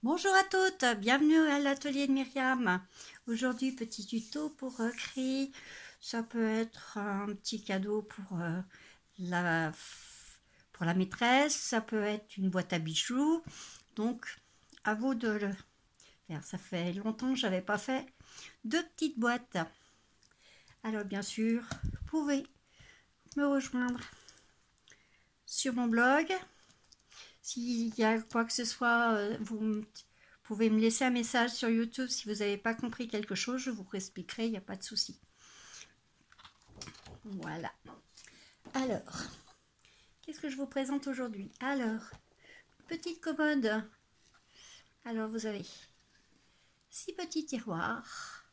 Bonjour à toutes, bienvenue à l'atelier de Myriam. Aujourd'hui, petit tuto pour créer, ça peut être un petit cadeau la, pour la maîtresse, ça peut être une boîte à bijoux. Donc, à vous de le faire. Ça fait longtemps que je n'avais pas fait de petites boîtes. Alors, bien sûr, vous pouvez me rejoindre sur mon blog. S'il y a quoi que ce soit, vous pouvez me laisser un message sur YouTube si vous n'avez pas compris quelque chose, je vous expliquerai, il n'y a pas de souci. Voilà. Alors, qu'est-ce que je vous présente aujourd'hui? Alors, petite commode. Alors, vous avez 6 petits tiroirs.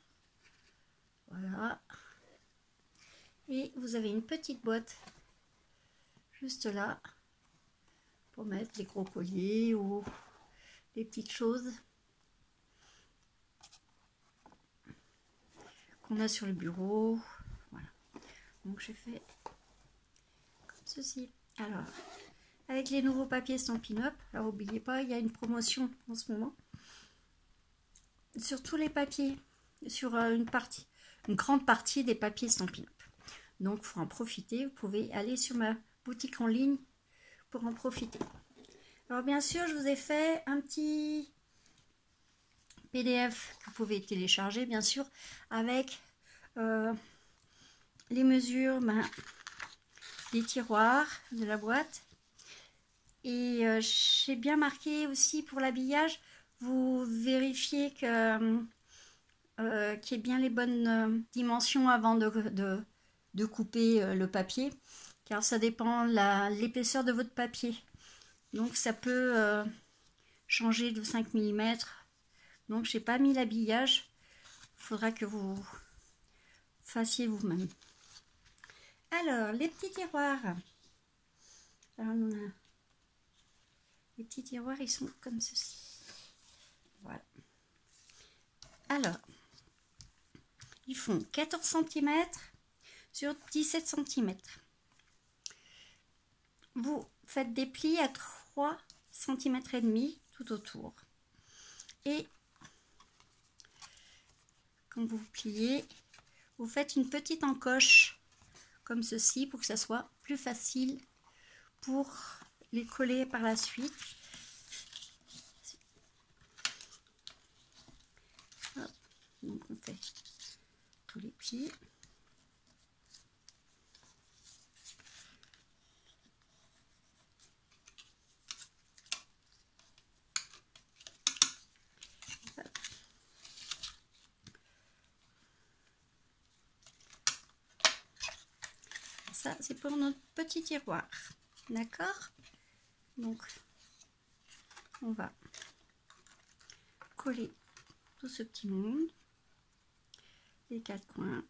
Voilà. Et vous avez une petite boîte juste là pour mettre les gros colliers ou les petites choses qu'on a sur le bureau. Voilà. Donc, j'ai fait comme ceci. Alors, avec les nouveaux papiers Stampin' Up, alors n'oubliez pas, il y a une promotion en ce moment sur tous les papiers, sur une grande partie des papiers Stampin' Up. Donc, il faut en profiter. Vous pouvez aller sur ma boutique en ligne pour en profiter. Alors, bien sûr, je vous ai fait un petit PDF que vous pouvez télécharger, bien sûr, avec les mesures des tiroirs de la boîte. Et j'ai bien marqué aussi pour l'habillage, vous vérifiez que qu'il y ait bien les bonnes dimensions avant de couper le papier, car ça dépend l'épaisseur de votre papier. Donc ça peut changer de 5 mm. Donc j'ai pas mis l'habillage, il faudra que vous fassiez vous-même. Alors, les petits tiroirs. Alors, les petits tiroirs, ils sont comme ceci. Voilà. Alors, ils font 14 cm sur 17 cm. Vous faites des plis à 3 cm et demi tout autour. Et quand vous pliez, vous faites une petite encoche comme ceci pour que ça soit plus facile pour les coller par la suite. Hop. Donc on fait tous les plis. Ça, c'est pour notre petit tiroir. D'accord? Donc, on va coller tout ce petit monde, les 4 coins.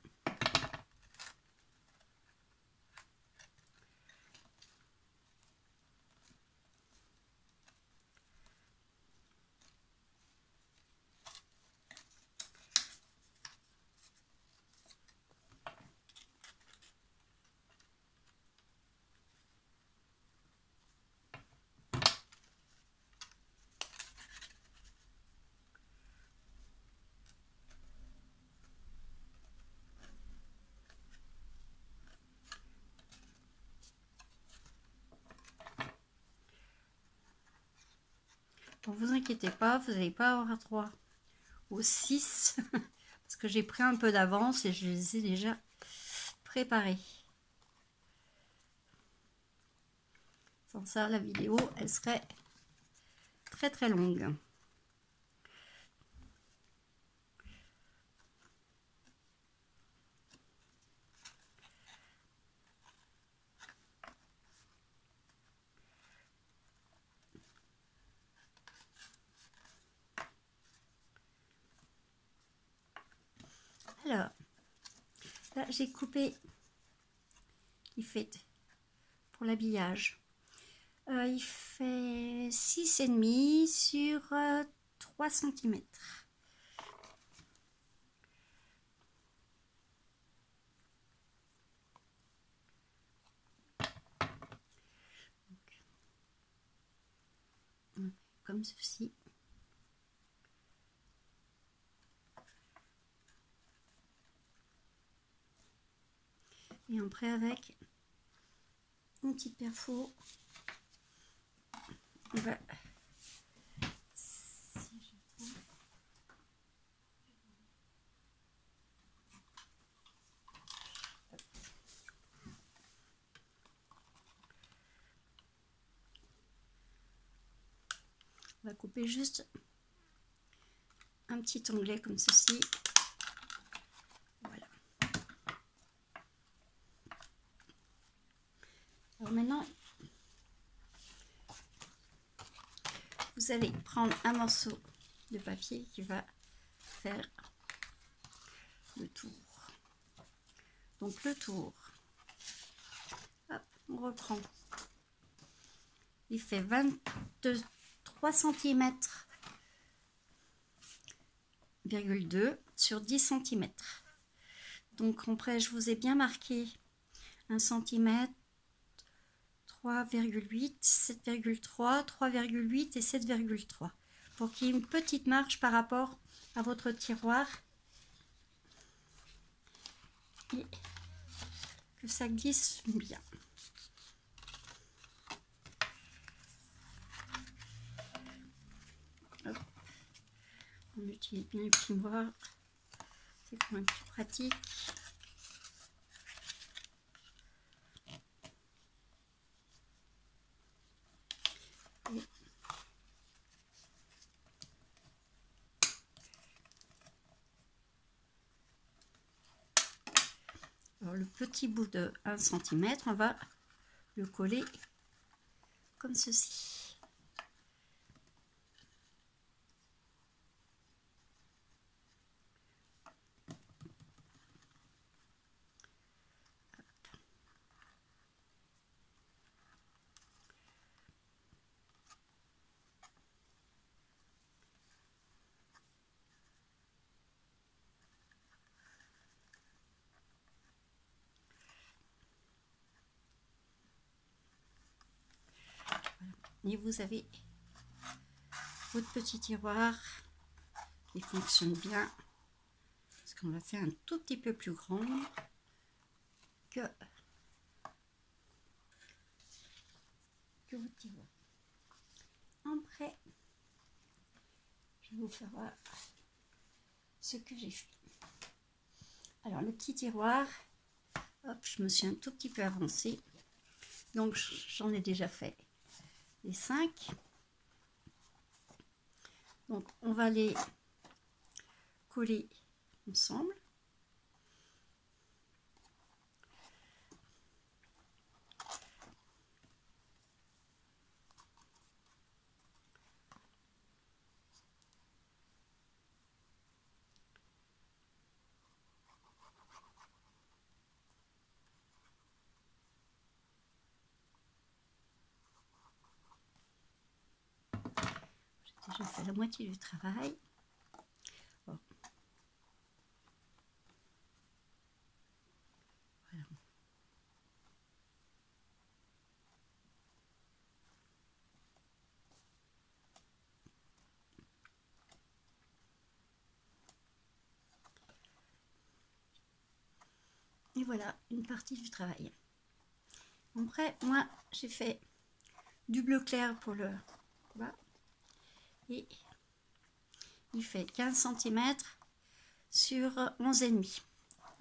Ne vous inquiétez pas, vous n'allez pas avoir droit aux 6 parce que j'ai pris un peu d'avance et je les ai déjà préparés. Sans ça, la vidéo, elle serait très très longue. Alors, là j'ai coupé, il fait pour l'habillage. Il fait 6,5 sur 3 cm. Comme ceci. Et après avec une petite perfo, on va couper juste un petit onglet comme ceci. Voilà. Alors maintenant, vous allez prendre un morceau de papier qui va faire le tour. Donc le tour, hop, on reprend. Il fait 23 cm,2 sur 10 cm. Donc après, je vous ai bien marqué 1 cm, 3,8, 7,3, 3,8 et 7,3 pour qu'il y ait une petite marge par rapport à votre tiroir et que ça glisse bien. Hop. On utilise bien le plumboir, c'est quand même plus pratique. Et alors le petit bout de 1 cm, on va le coller comme ceci. Et vous avez votre petit tiroir qui fonctionne bien, parce qu'on l'a fait un tout petit peu plus grand que votre tiroir. Après, je vais vous faire voir ce que j'ai fait. Alors le petit tiroir, hop, je me suis un tout petit peu avancée, donc j'en ai déjà fait les 5. Donc on va les coller ensemble. J'ai déjà fait la moitié du travail. Bon. Voilà. Et voilà une partie du travail. Après, moi, j'ai fait du bleu clair pour le bas. Et il fait 15 cm sur 11,5.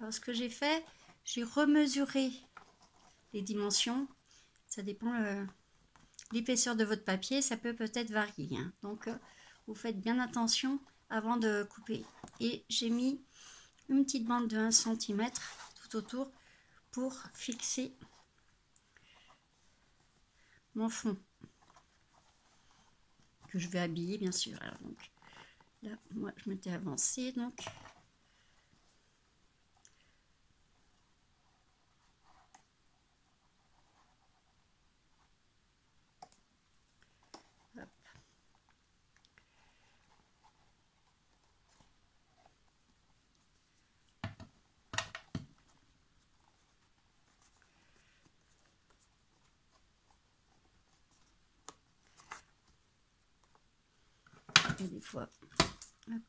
Alors, ce que j'ai fait, j'ai remesuré les dimensions. Ça dépend l'épaisseur de votre papier, ça peut peut-être varier. Hein. Donc, vous faites bien attention avant de couper. Et j'ai mis une petite bande de 1 cm tout autour pour fixer mon fond que je vais habiller bien sûr. Alors, donc là, moi je m'étais avancée, donc hop. Et des fois, hop.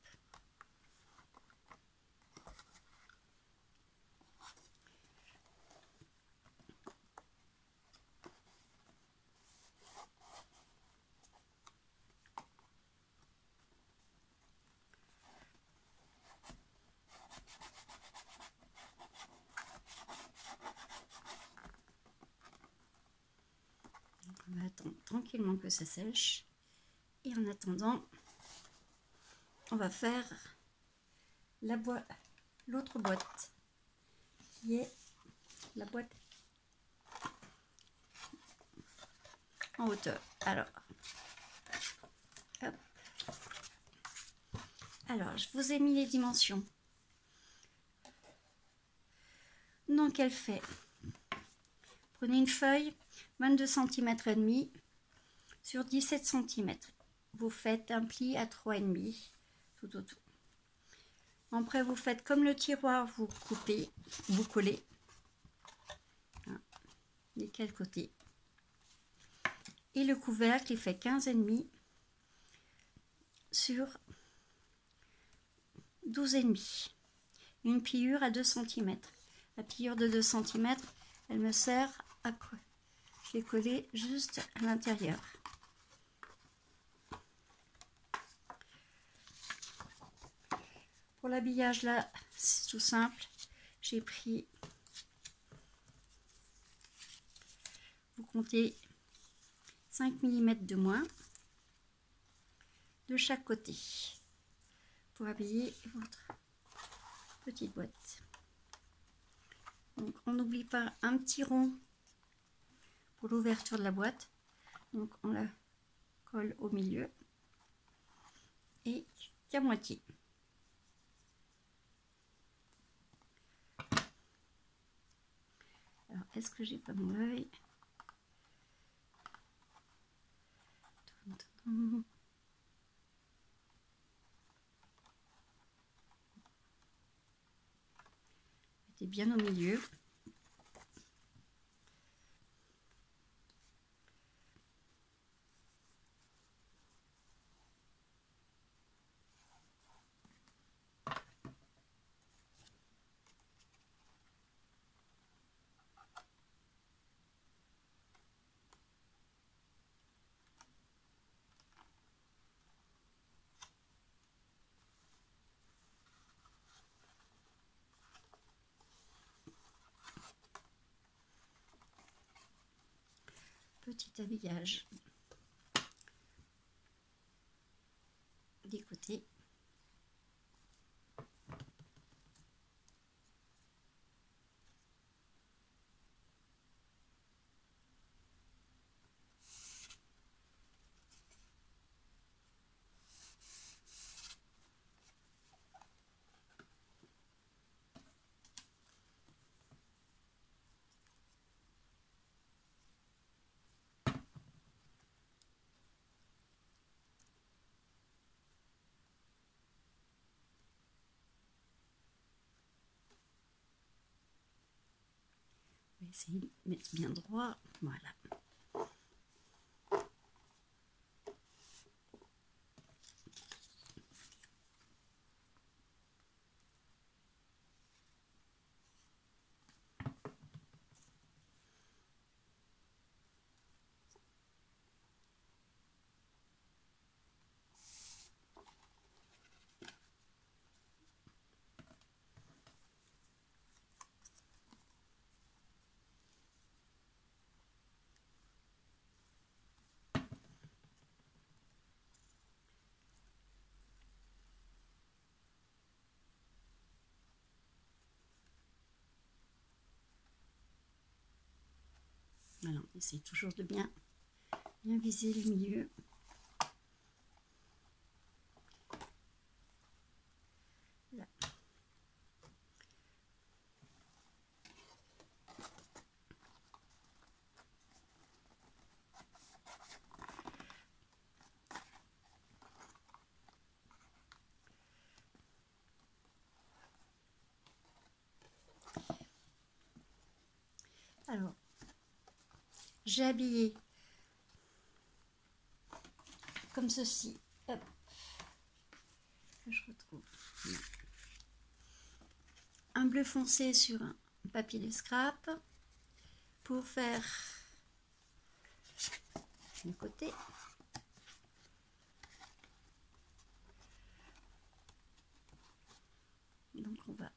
tranquillement que ça sèche. Et en attendant, on va faire l'autre boîte, qui est la boîte en hauteur. Alors, hop. Alors, je vous ai mis les dimensions. Donc, elle fait, prenez une feuille, 22 cm et demi sur 17 cm. Vous faites un pli à 3,5 tout autour. Après, vous faites comme le tiroir, vous coupez, vous collez les quatre côtés. Et le couvercle, il fait 15,5 sur 12,5. Une pliure à 2 cm. La pliure de 2 cm, elle me sert à les coller juste à l'intérieur. Pour l'habillage, là, c'est tout simple. J'ai pris, vous comptez 5 mm de moins de chaque côté pour habiller votre petite boîte. Donc on n'oublie pas un petit rond pour l'ouverture de la boîte. Donc on la colle au milieu et qu'à moitié. Alors est-ce que j'ai pas mon œil? Mettez bien au milieu. Petit habillage des côtés. On va essayer de mettre bien droit. Voilà. Alors, on essaye toujours de bien viser le milieu. Là. Alors, j'ai habillé comme ceci. Hop. Je retrouve un bleu foncé sur un papier de scrap pour faire le côté. Donc on va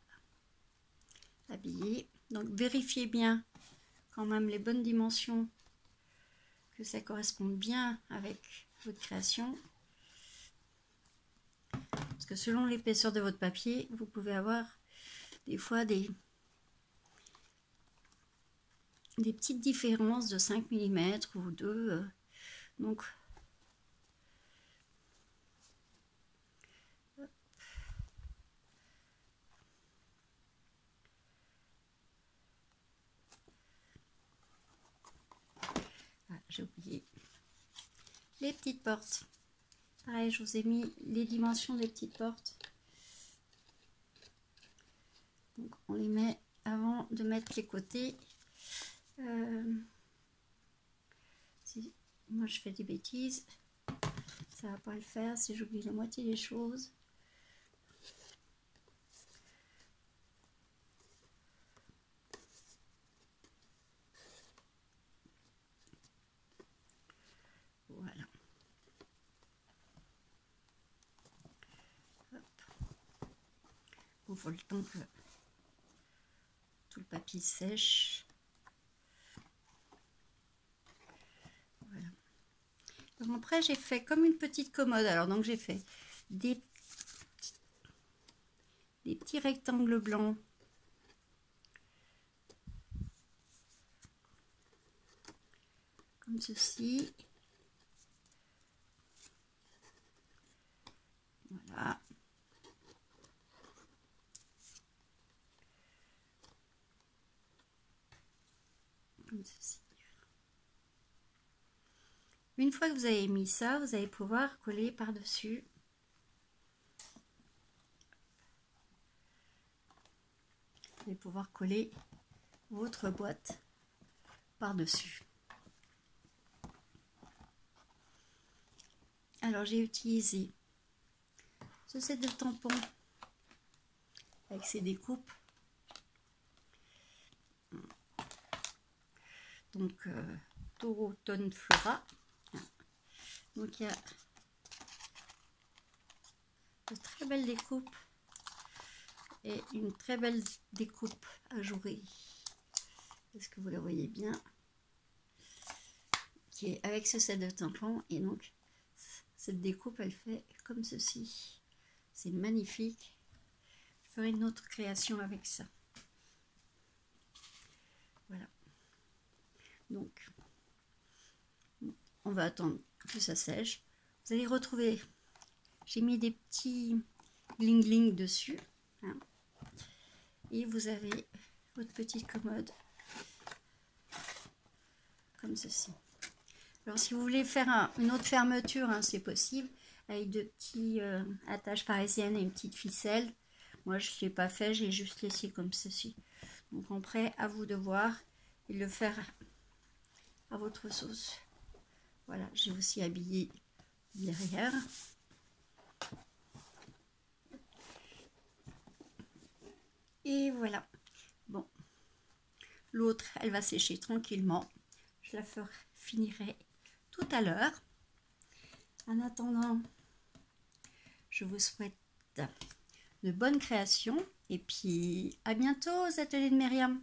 habiller. Donc vérifiez bien quand même les bonnes dimensions que ça corresponde bien avec votre création. Parce que selon l'épaisseur de votre papier, vous pouvez avoir des fois des petites différences de 5 mm ou 2. Donc, j'ai oublié les petites portes. Pareil, je vous ai mis les dimensions des petites portes. Donc, on les met avant de mettre les côtés. Si moi je fais des bêtises, ça va pas le faire si j'oublie la moitié des choses. Voilà. Il faut le temps que tout le papier sèche. Voilà. Donc après j'ai fait comme une petite commode. Alors donc j'ai fait des petits rectangles blancs. Comme ceci. Voilà. Comme ceci. Une fois que vous avez mis ça, vous allez pouvoir coller par-dessus. Vous allez pouvoir coller votre boîte par-dessus. Alors j'ai utilisé ce set de tampons avec ses découpes. Donc Toro Tone Flora. Donc il y a de très belles découpes et une très belle découpe ajourée. Est-ce que vous la voyez bien? Qui est avec ce set de tampons, et donc cette découpe elle fait comme ceci. C'est magnifique. Je ferai une autre création avec ça. Voilà. Donc on va attendre que ça sèche. Vous allez retrouver, j'ai mis des petits bling bling dessus, hein. Et vous avez votre petite commode comme ceci. Alors si vous voulez faire une autre fermeture, hein, c'est possible, avec de petits attaches parisiennes et une petite ficelle. Moi je ne l'ai pas fait, j'ai juste laissé comme ceci. Donc après à vous de voir et le faire à votre sauce. Voilà, j'ai aussi habillé derrière. Et voilà. Bon, l'autre, elle va sécher tranquillement. Je la finirai tout à l'heure. En attendant, je vous souhaite de bonnes créations. Et puis, à bientôt aux ateliers de Myriam.